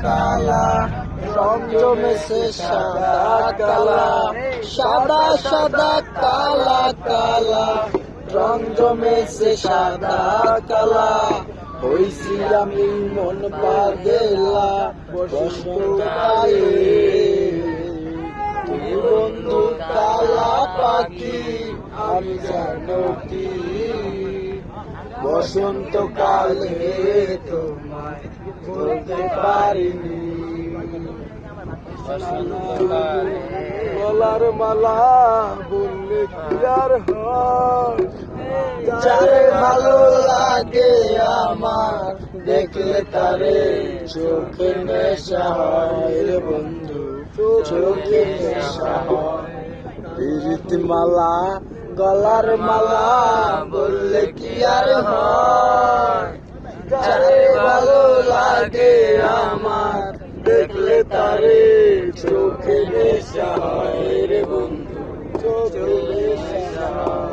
কালা, রং জমেছে সাদা কালা, সাদা সাদা কালা কালা, রং জমেছে সাদা কালা। হইছি আমি মন বাদেলা বসন্তকালে, তুমি বন্ধু কালা পাখি আমি জানো কি, বসন্তকালে তোমায় বলতে পারিনি। গলার মালা বললে কি আর হয়, যারে ভালো লাগে আমার দেখলে তারে চোখে নেশা হয় রে বন্ধু, চোখে নেশা হয়। প্রীতি মালা গলার মালা বললে কি আর হয়, যারে ভালো লাগে আমার দেখলে তারে চোখে নেশা হয় রে বন্ধু, চোখে নেশা হয়।